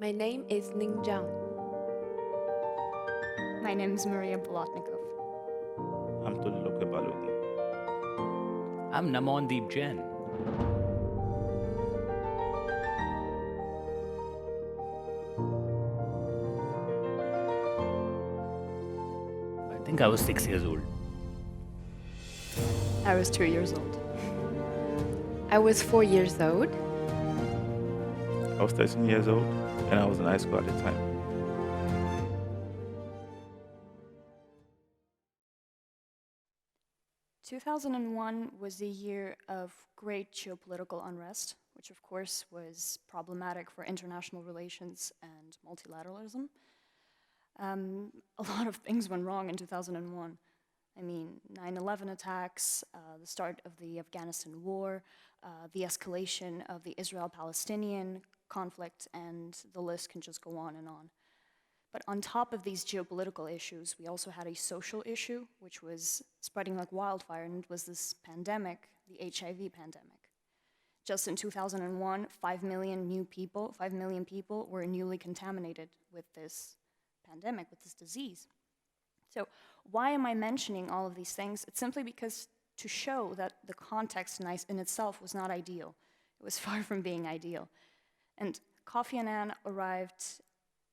My name is Ning Zhang. My name is Maria Bolotnikov. I'm Tolulope Balogun. I'm Namon Jain. I think I was 6 years old. I was 2 years old. I was 4 years old. I was 13 years old, and I was in high school at the time. Two 2001 was a year of great geopolitical unrest, which of course was problematic for international relations and multilateralism. A lot of things went wrong in 2001. I mean, 9/11 attacks, the start of the Afghanistan war, the escalation of the Israel-Palestinian conflict, and the list can just go on and on. But on top of these geopolitical issues, we also had a social issue, which was spreading like wildfire, and it was this pandemic, the HIV pandemic. Just in 2001, 5 million people were newly contaminated with this pandemic, with this disease. So why am I mentioning all of these things? It's simply because to show that the context in itself was not ideal. It was far from being ideal. And Kofi Annan arrived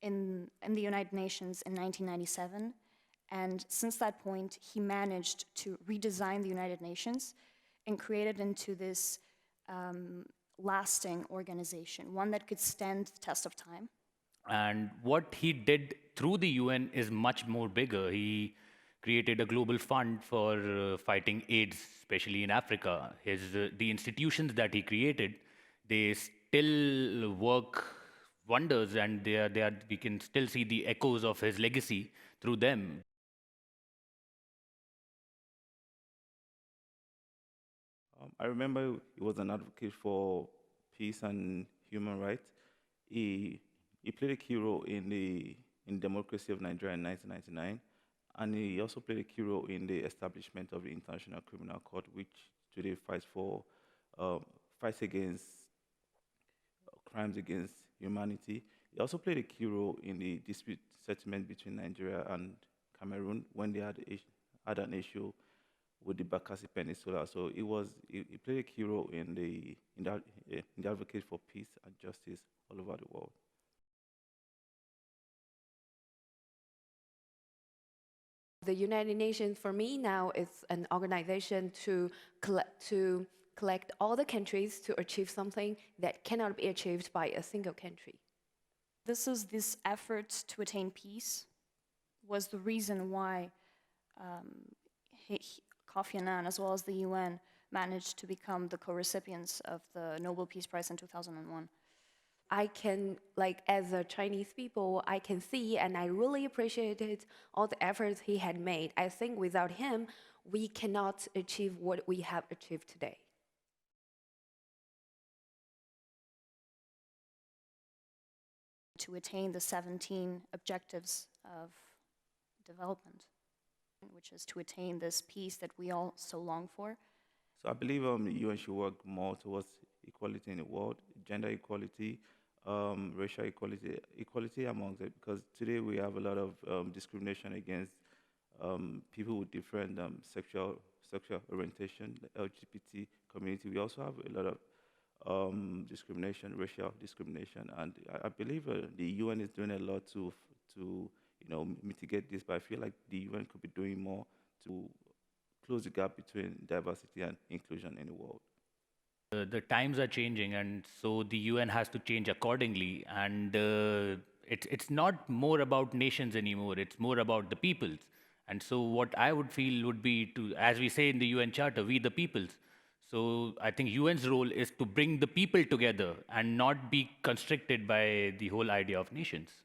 in the United Nations in 1997, and since that point, he managed to redesign the United Nations and create it into this lasting organization, one that could stand the test of time. And what he did through the UN is much more bigger. He created a global fund for fighting AIDS, especially in Africa. The institutions that he created, they still work wonders, and we can still see the echoes of his legacy through them. I remember he was an advocate for peace and human rights. He played a key role in democracy of Nigeria in 1999, and he also played a key role in the establishment of the International Criminal Court, which today fights against crimes against humanity. He also played a key role in the dispute settlement between Nigeria and Cameroon when they had an issue with the Bakassi Peninsula. So he played a key role in the advocate for peace and justice all over the world. The United Nations for me now is an organization to collect all the countries to achieve something that cannot be achieved by a single country. This effort to attain peace was the reason why Kofi Annan, as well as the UN, managed to become the co-recipients of the Nobel Peace Prize in 2001. I can, as a Chinese people, I can see and I really appreciated all the efforts he had made. I think without him, we cannot achieve what we have achieved today. To attain the 17 objectives of development, which is to attain this peace that we all so long for. So I believe the UN should work more towards equality in the world, gender equality, racial equality, equality amongst it, because today we have a lot of discrimination against people with different sexual orientation, the LGBT community. We also have a lot of discrimination, racial discrimination, and I believe the UN is doing a lot to mitigate this. But I feel like the UN could be doing more to close the gap between diversity and inclusion in the world. The times are changing, and so the UN has to change accordingly. And it's not more about nations anymore, it's more about the peoples. And so what I would feel would be to, as we say in the UN Charter, we the peoples. So I think UN's role is to bring the people together and not be constricted by the whole idea of nations.